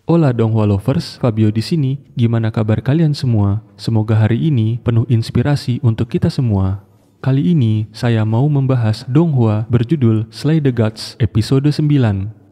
Hola Donghua lovers, Fabio di sini. Gimana kabar kalian semua? Semoga hari ini penuh inspirasi untuk kita semua. Kali ini saya mau membahas Donghua berjudul Slay the Gods episode 9.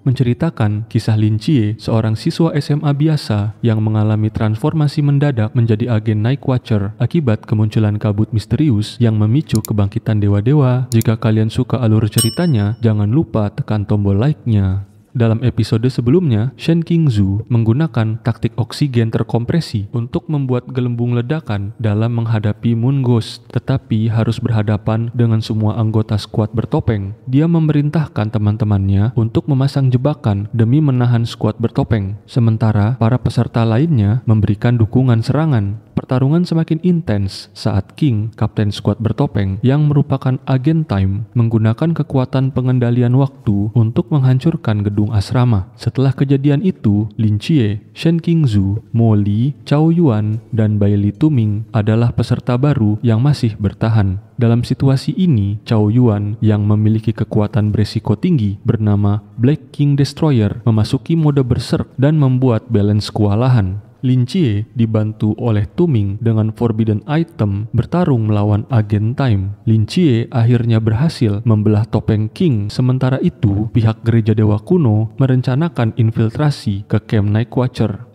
Menceritakan kisah Lin Chie, seorang siswa SMA biasa yang mengalami transformasi mendadak menjadi agen Night Watcher akibat kemunculan kabut misterius yang memicu kebangkitan dewa-dewa. Jika kalian suka alur ceritanya, jangan lupa tekan tombol like-nya. Dalam episode sebelumnya, Shen Qingzu menggunakan taktik oksigen terkompresi untuk membuat gelembung ledakan dalam menghadapi Moon Ghost, tetapi harus berhadapan dengan semua anggota skuad bertopeng. Dia memerintahkan teman-temannya untuk memasang jebakan demi menahan skuad bertopeng, sementara para peserta lainnya memberikan dukungan serangan. Pertarungan semakin intens saat King, kapten skuad bertopeng yang merupakan agen Time, menggunakan kekuatan pengendalian waktu untuk menghancurkan gedung asrama. Setelah kejadian itu, Lin Chie, Shen Qingzu, Mo Li, Cao Yuan, dan Bai Li Tuming adalah peserta baru yang masih bertahan. Dalam situasi ini, Cao Yuan yang memiliki kekuatan beresiko tinggi bernama Black King Destroyer memasuki mode berserk dan membuat balance kewalahan. Lin Chie dibantu oleh Tuming dengan Forbidden Item bertarung melawan agen Time. Lin Chie akhirnya berhasil membelah topeng King. Sementara itu, pihak gereja dewa kuno merencanakan infiltrasi ke camp Night Watcher.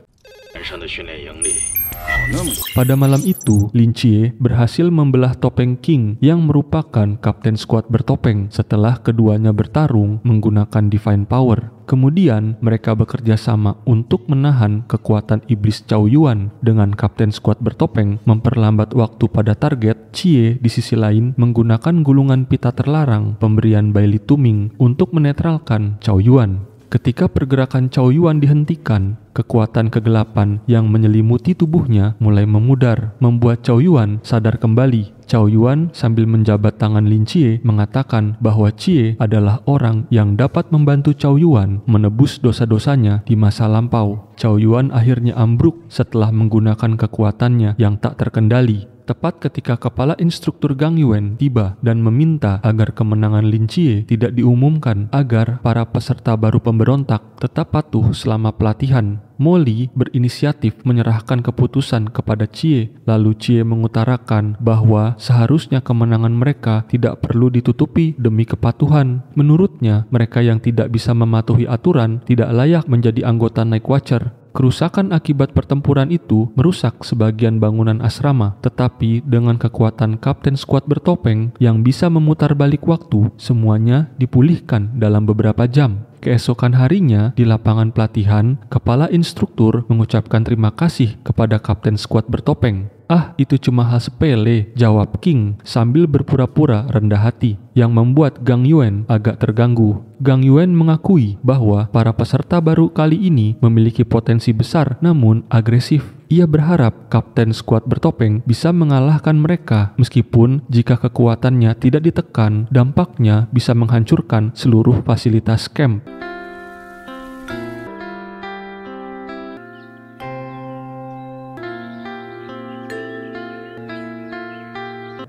Pada malam itu, Lin Chie berhasil membelah topeng King yang merupakan kapten skuad bertopeng setelah keduanya bertarung menggunakan Divine Power. Kemudian, mereka bekerja sama untuk menahan kekuatan iblis Cao Yuan dengan kapten skuad bertopeng memperlambat waktu pada target. Chie di sisi lain menggunakan gulungan pita terlarang pemberian Bai Li Tuming untuk menetralkan Cao Yuan. Ketika pergerakan Cao Yuan dihentikan, kekuatan kegelapan yang menyelimuti tubuhnya mulai memudar, membuat Cao Yuan sadar kembali. Cao Yuan sambil menjabat tangan Lin Chie mengatakan bahwa Chie adalah orang yang dapat membantu Cao Yuan menebus dosa-dosanya di masa lampau. Cao Yuan akhirnya ambruk setelah menggunakan kekuatannya yang tak terkendali. Tepat ketika kepala instruktur Gang Yuan tiba dan meminta agar kemenangan Lin Chie tidak diumumkan agar para peserta baru pemberontak tetap patuh selama pelatihan. Mo Li berinisiatif menyerahkan keputusan kepada Chie, lalu Chie mengutarakan bahwa seharusnya kemenangan mereka tidak perlu ditutupi demi kepatuhan. Menurutnya, mereka yang tidak bisa mematuhi aturan tidak layak menjadi anggota Night Watcher. Kerusakan akibat pertempuran itu merusak sebagian bangunan asrama, tetapi dengan kekuatan kapten skuad bertopeng yang bisa memutar balik waktu, semuanya dipulihkan dalam beberapa jam. Keesokan harinya, di lapangan pelatihan, kepala instruktur mengucapkan terima kasih kepada kapten skuad bertopeng. "Ah, itu cuma hal sepele," jawab King sambil berpura-pura rendah hati, yang membuat Gang Yuan agak terganggu. Gang Yuan mengakui bahwa para peserta baru kali ini memiliki potensi besar namun agresif. Ia berharap kapten skuad bertopeng bisa mengalahkan mereka, meskipun jika kekuatannya tidak ditekan, dampaknya bisa menghancurkan seluruh fasilitas camp.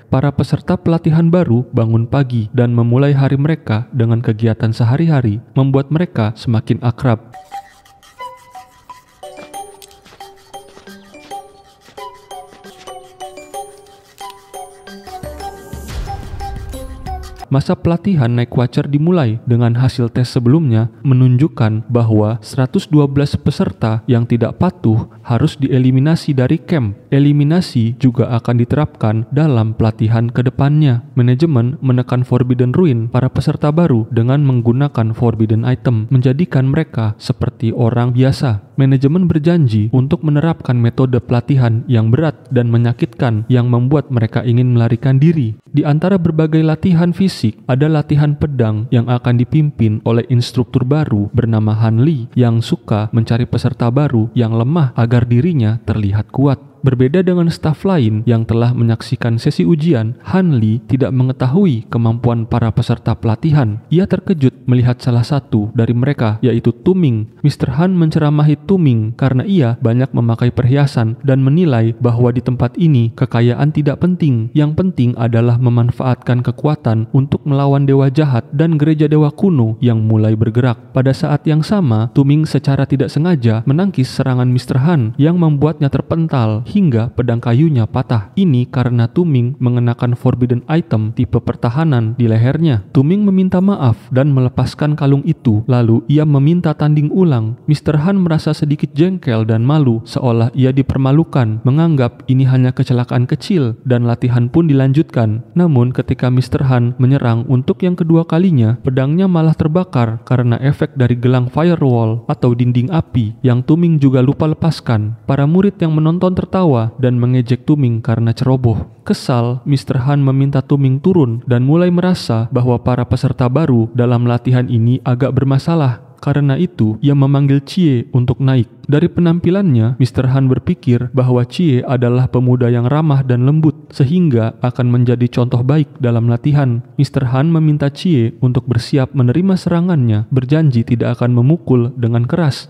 Para peserta pelatihan baru bangun pagi dan memulai hari mereka dengan kegiatan sehari-hari, membuat mereka semakin akrab. Masa pelatihan Night Watcher dimulai dengan hasil tes sebelumnya menunjukkan bahwa 112 peserta yang tidak patuh harus dieliminasi dari camp. Eliminasi juga akan diterapkan dalam pelatihan ke depannya. Manajemen menekan Forbidden Ruin para peserta baru dengan menggunakan Forbidden Item, menjadikan mereka seperti orang biasa. Manajemen berjanji untuk menerapkan metode pelatihan yang berat dan menyakitkan yang membuat mereka ingin melarikan diri. Di antara berbagai latihan fisik, ada latihan pedang yang akan dipimpin oleh instruktur baru bernama Han Li yang suka mencari peserta baru yang lemah agar dirinya terlihat kuat. Berbeda dengan staf lain yang telah menyaksikan sesi ujian, Han Li tidak mengetahui kemampuan para peserta pelatihan. Ia terkejut melihat salah satu dari mereka, yaitu Tu Ming. Mr. Han menceramahi Tu Ming karena ia banyak memakai perhiasan dan menilai bahwa di tempat ini kekayaan tidak penting. Yang penting adalah memanfaatkan kekuatan untuk melawan dewa jahat dan gereja dewa kuno yang mulai bergerak. Pada saat yang sama, Tu Ming secara tidak sengaja menangkis serangan Mr. Han yang membuatnya terpental hingga pedang kayunya patah. Ini karena Tu Ming mengenakan forbidden item tipe pertahanan di lehernya. Tu Ming meminta maaf dan melepaskan kalung itu, lalu ia meminta tanding ulang. Mr. Han merasa sedikit jengkel dan malu, seolah ia dipermalukan, menganggap ini hanya kecelakaan kecil, dan latihan pun dilanjutkan. Namun ketika Mr. Han menyerang untuk yang kedua kalinya, pedangnya malah terbakar karena efek dari gelang firewall atau dinding api yang Tu Ming juga lupa lepaskan. Para murid yang menonton tertawa dan mengejek Tu Ming karena ceroboh. Kesal, Mr. Han meminta Tu Ming turun dan mulai merasa bahwa para peserta baru dalam latihan ini agak bermasalah. Karena itu, ia memanggil Chie untuk naik. Dari penampilannya, Mr. Han berpikir bahwa Chie adalah pemuda yang ramah dan lembut, sehingga akan menjadi contoh baik dalam latihan. Mr. Han meminta Chie untuk bersiap menerima serangannya, berjanji tidak akan memukul dengan keras.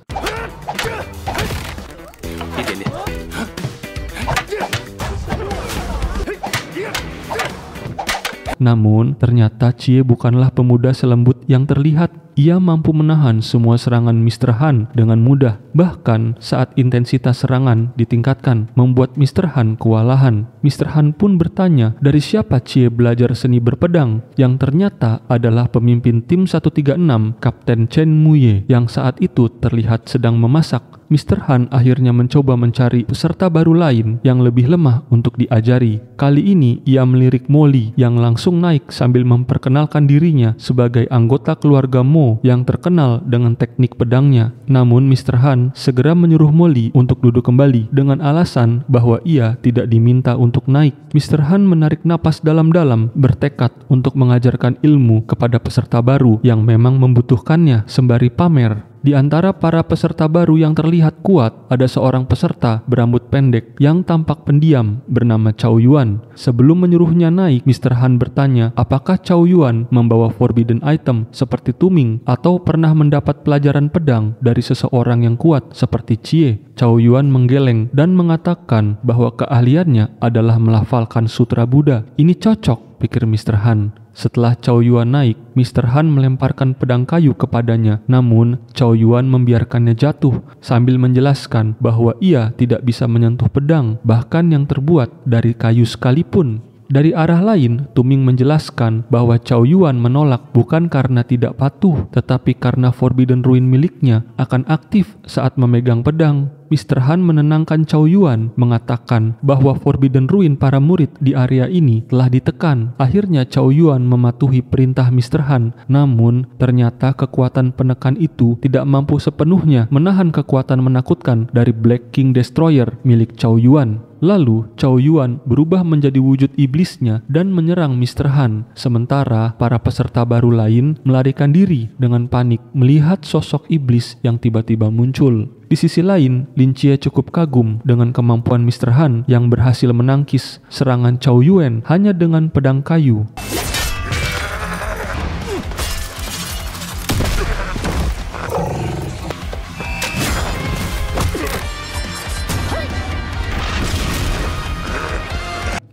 Namun, ternyata Chie bukanlah pemuda selembut yang terlihat. Ia mampu menahan semua serangan Mr. Han dengan mudah. Bahkan saat intensitas serangan ditingkatkan, membuat Mr. Han kewalahan. Mr. Han pun bertanya dari siapa Chie belajar seni berpedang, yang ternyata adalah pemimpin tim 136, Kapten Chen Muye, yang saat itu terlihat sedang memasak. Mr. Han akhirnya mencoba mencari peserta baru lain yang lebih lemah untuk diajari. Kali ini ia melirik Molly yang langsung naik sambil memperkenalkan dirinya sebagai anggota keluarga Mo yang terkenal dengan teknik pedangnya. Namun Mr. Han segera menyuruh Molly untuk duduk kembali dengan alasan bahwa ia tidak diminta untuk naik. Mr. Han menarik napas dalam-dalam, bertekad untuk mengajarkan ilmu kepada peserta baru yang memang membutuhkannya sembari pamer. Di antara para peserta baru yang terlihat kuat, ada seorang peserta berambut pendek yang tampak pendiam bernama Chow Yuan. Sebelum menyuruhnya naik, Mr. Han bertanya apakah Chow Yuan membawa forbidden item seperti Tu Ming atau pernah mendapat pelajaran pedang dari seseorang yang kuat seperti Chie. Chow Yuan menggeleng dan mengatakan bahwa keahliannya adalah melafalkan sutra Buddha. Ini cocok, pikir Mr. Han. Setelah Chow Yuan naik, Mr. Han melemparkan pedang kayu kepadanya. Namun, Chow Yuan membiarkannya jatuh sambil menjelaskan bahwa ia tidak bisa menyentuh pedang, bahkan yang terbuat dari kayu sekalipun. Dari arah lain, Tu Ming menjelaskan bahwa Chow Yuan menolak bukan karena tidak patuh, tetapi karena Forbidden Ruin miliknya akan aktif saat memegang pedang. Mr. Han menenangkan Chow Yuan, mengatakan bahwa Forbidden Ruin para murid di area ini telah ditekan. Akhirnya Chow Yuan mematuhi perintah Mr. Han, namun ternyata kekuatan penekan itu tidak mampu sepenuhnya menahan kekuatan menakutkan dari Black King Destroyer milik Chow Yuan. Lalu Chow Yuan berubah menjadi wujud iblisnya dan menyerang Mr. Han. Sementara para peserta baru lain melarikan diri dengan panik melihat sosok iblis yang tiba-tiba muncul. Di sisi lain, Lin Chie cukup kagum dengan kemampuan Mr. Han yang berhasil menangkis serangan Chow Yuan hanya dengan pedang kayu.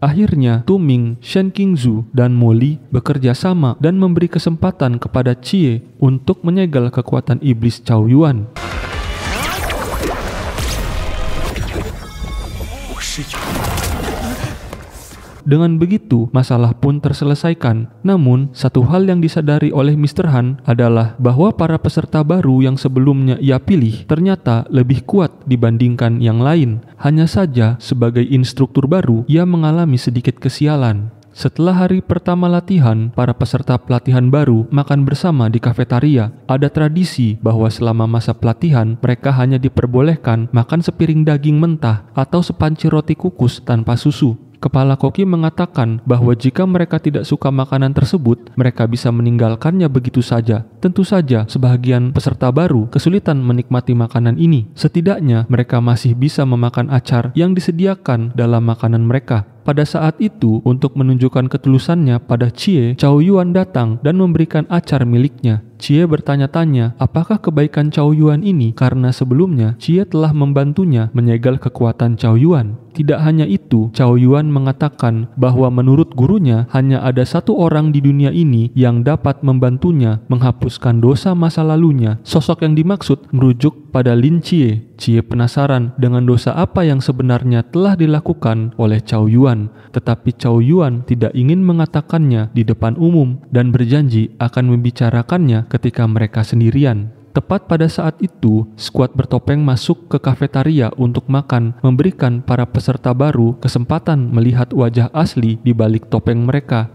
Akhirnya, Tu Ming, Shen Qingzu, dan Molly bekerja sama dan memberi kesempatan kepada Chie untuk menyegel kekuatan iblis Chow Yuan. Dengan begitu, masalah pun terselesaikan. Namun, satu hal yang disadari oleh Mr. Han adalah bahwa para peserta baru yang sebelumnya ia pilih ternyata lebih kuat dibandingkan yang lain. Hanya saja, sebagai instruktur baru, ia mengalami sedikit kesialan. Setelah hari pertama latihan, para peserta pelatihan baru makan bersama di kafetaria. Ada tradisi bahwa selama masa pelatihan, mereka hanya diperbolehkan makan sepiring daging mentah atau sepanci roti kukus tanpa susu. Kepala koki mengatakan bahwa jika mereka tidak suka makanan tersebut, mereka bisa meninggalkannya begitu saja. Tentu saja, sebagian peserta baru kesulitan menikmati makanan ini. Setidaknya, mereka masih bisa memakan acar yang disediakan dalam makanan mereka. Pada saat itu, untuk menunjukkan ketulusannya pada Chie, Chow Yuan datang dan memberikan acar miliknya. Chie bertanya-tanya, apakah kebaikan Chow Yuan ini karena sebelumnya Chie telah membantunya menyegel kekuatan Chow Yuan. Tidak hanya itu, Chow Yuan mengatakan bahwa menurut gurunya hanya ada satu orang di dunia ini yang dapat membantunya menghapuskan dosa masa lalunya. Sosok yang dimaksud merujuk pada Lin Chie. Chie penasaran dengan dosa apa yang sebenarnya telah dilakukan oleh Chow Yuan, tetapi Chow Yuan tidak ingin mengatakannya di depan umum dan berjanji akan membicarakannya ketika mereka sendirian. Tepat pada saat itu, skuad bertopeng masuk ke kafetaria untuk makan, memberikan para peserta baru kesempatan melihat wajah asli di balik topeng mereka.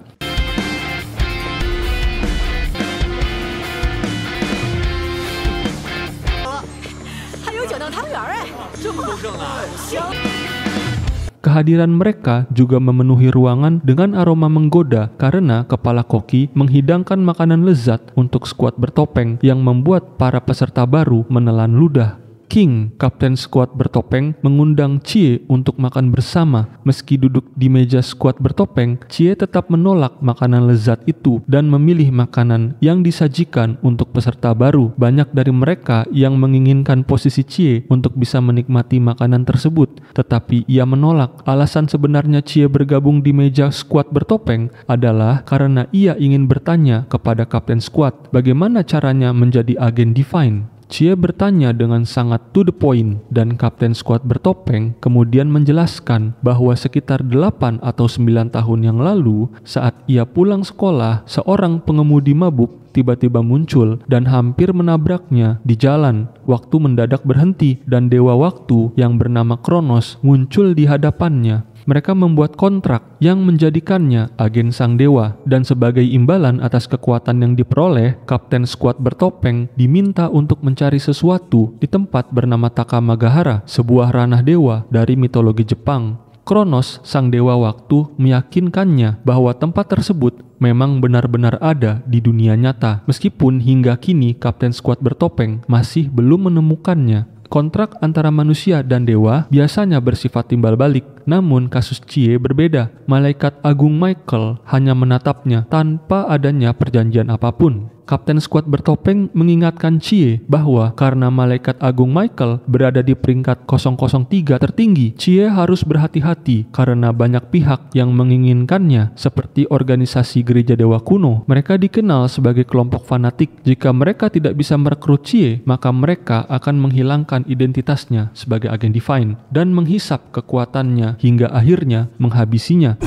Kehadiran mereka juga memenuhi ruangan dengan aroma menggoda karena kepala koki menghidangkan makanan lezat untuk skuad bertopeng yang membuat para peserta baru menelan ludah. King, kapten skuad bertopeng, mengundang Chie untuk makan bersama. Meski duduk di meja skuad bertopeng, Chie tetap menolak makanan lezat itu dan memilih makanan yang disajikan untuk peserta baru. Banyak dari mereka yang menginginkan posisi Chie untuk bisa menikmati makanan tersebut, tetapi ia menolak. Alasan sebenarnya Chie bergabung di meja skuad bertopeng adalah karena ia ingin bertanya kepada kapten skuad bagaimana caranya menjadi agen Divine. Chie bertanya dengan sangat to the point dan kapten skuad bertopeng kemudian menjelaskan bahwa sekitar 8 atau 9 tahun yang lalu saat ia pulang sekolah, seorang pengemudi mabuk tiba-tiba muncul dan hampir menabraknya di jalan. Waktu mendadak berhenti dan dewa waktu yang bernama Kronos muncul di hadapannya. Mereka membuat kontrak yang menjadikannya agen sang dewa, dan sebagai imbalan atas kekuatan yang diperoleh, kapten skuad bertopeng diminta untuk mencari sesuatu di tempat bernama Takamagahara, sebuah ranah dewa dari mitologi Jepang. Kronos, sang dewa waktu, meyakinkannya bahwa tempat tersebut memang benar-benar ada di dunia nyata, meskipun hingga kini kapten skuad bertopeng masih belum menemukannya. Kontrak antara manusia dan dewa biasanya bersifat timbal balik, namun kasus Chie berbeda. Malaikat Agung Michael hanya menatapnya tanpa adanya perjanjian apapun. Kapten skuad bertopeng mengingatkan Chie bahwa karena Malaikat Agung Michael berada di peringkat 003 tertinggi, Chie harus berhati-hati karena banyak pihak yang menginginkannya, seperti organisasi gereja dewa kuno. Mereka dikenal sebagai kelompok fanatik. Jika mereka tidak bisa merekrut Chie, maka mereka akan menghilangkan identitasnya sebagai agen Divine dan menghisap kekuatannya hingga akhirnya menghabisinya.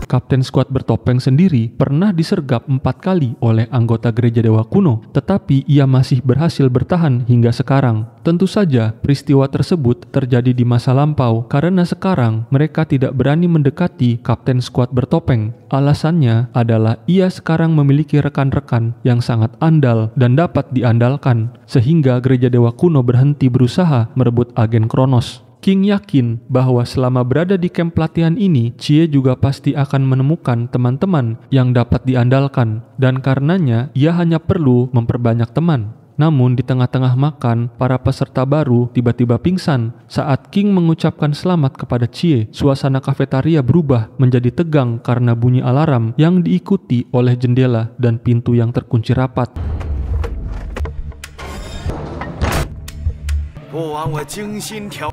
Kapten skuad bertopeng sendiri pernah disergap 4 kali oleh anggota gereja dewa kuno, tetapi ia masih berhasil bertahan hingga sekarang. Tentu saja peristiwa tersebut terjadi di masa lampau karena sekarang mereka tidak berani mendekati kapten skuad bertopeng. Alasannya adalah ia sekarang memiliki rekan-rekan yang sangat andal dan dapat diandalkan, sehingga gereja dewa kuno berhenti berusaha merebut agen Kronos. King yakin bahwa selama berada di kamp pelatihan ini, Chie juga pasti akan menemukan teman-teman yang dapat diandalkan, dan karenanya ia hanya perlu memperbanyak teman. Namun di tengah-tengah makan, para peserta baru tiba-tiba pingsan. Saat King mengucapkan selamat kepada Chie, suasana kafetaria berubah menjadi tegang karena bunyi alarm yang diikuti oleh jendela dan pintu yang terkunci rapat.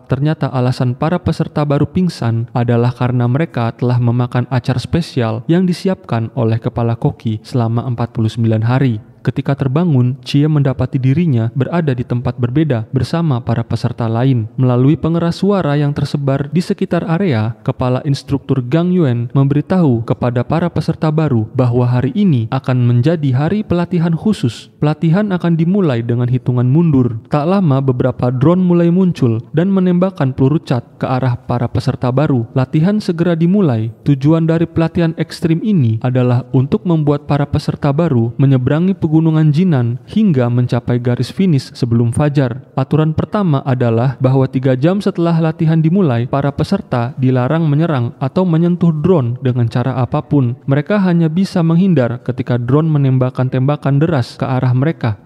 Ternyata alasan para peserta baru pingsan adalah karena mereka telah memakan acar spesial yang disiapkan oleh kepala koki selama 49 hari. Ketika terbangun, Chie mendapati dirinya berada di tempat berbeda bersama para peserta lain. Melalui pengeras suara yang tersebar di sekitar area, kepala instruktur Gang Yuan memberitahu kepada para peserta baru bahwa hari ini akan menjadi hari pelatihan khusus. Pelatihan akan dimulai dengan hitungan mundur. Tak lama beberapa drone mulai muncul dan menembakkan peluru cat ke arah para peserta baru. Latihan segera dimulai. Tujuan dari pelatihan ekstrim ini adalah untuk membuat para peserta baru menyeberangi pegunungan pegunungan Jinan hingga mencapai garis finish sebelum fajar. Aturan pertama adalah bahwa 3 jam setelah latihan dimulai, para peserta dilarang menyerang atau menyentuh drone dengan cara apapun. Mereka hanya bisa menghindar ketika drone menembakkan tembakan deras ke arah mereka.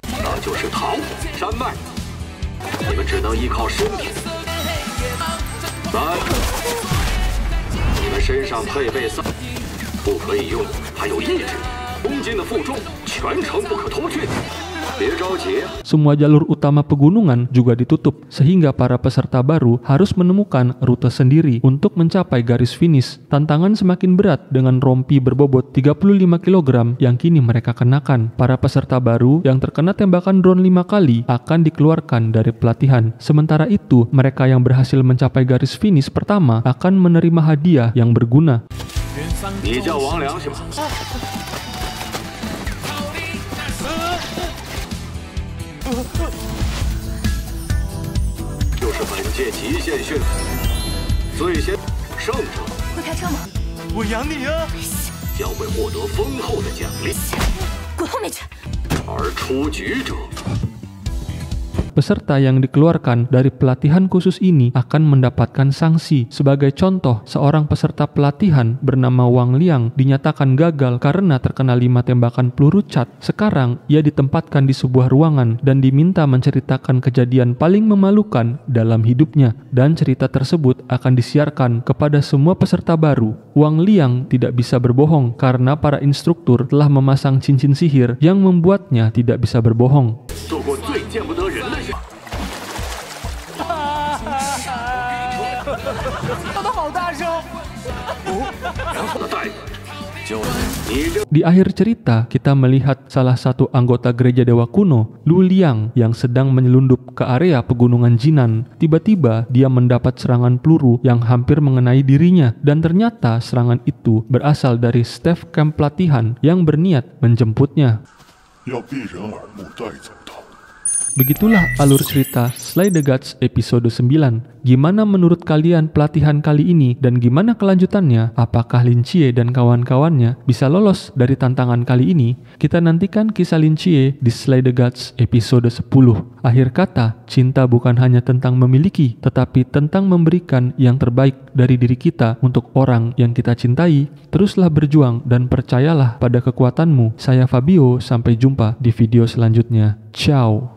Semua jalur utama pegunungan juga ditutup, sehingga para peserta baru harus menemukan rute sendiri untuk mencapai garis finish. Tantangan semakin berat dengan rompi berbobot 35 kg yang kini mereka kenakan. Para peserta baru yang terkena tembakan drone 5 kali akan dikeluarkan dari pelatihan. Sementara itu, mereka yang berhasil mencapai garis finish pertama akan menerima hadiah yang berguna. Peserta yang dikeluarkan dari pelatihan khusus ini akan mendapatkan sanksi. Sebagai contoh, seorang peserta pelatihan bernama Wang Liang dinyatakan gagal karena terkena 5 tembakan peluru cat. Sekarang, ia ditempatkan di sebuah ruangan dan diminta menceritakan kejadian paling memalukan dalam hidupnya. Dan cerita tersebut akan disiarkan kepada semua peserta baru. Wang Liang tidak bisa berbohong karena para instruktur telah memasang cincin sihir yang membuatnya tidak bisa berbohong. Di akhir cerita, kita melihat salah satu anggota gereja dewa kuno, Lu Liang, yang sedang menyelundup ke area pegunungan Jinan. Tiba-tiba, dia mendapat serangan peluru yang hampir mengenai dirinya, dan ternyata serangan itu berasal dari staf camp pelatihan yang berniat menjemputnya. Begitulah alur cerita Slay the Gods episode 9. Gimana menurut kalian pelatihan kali ini dan gimana kelanjutannya? Apakah Lin Chie dan kawan-kawannya bisa lolos dari tantangan kali ini? Kita nantikan kisah Lin Chie di Slay the Gods episode 10. Akhir kata, cinta bukan hanya tentang memiliki, tetapi tentang memberikan yang terbaik dari diri kita untuk orang yang kita cintai. Teruslah berjuang dan percayalah pada kekuatanmu. Saya Fabio, sampai jumpa di video selanjutnya. Ciao.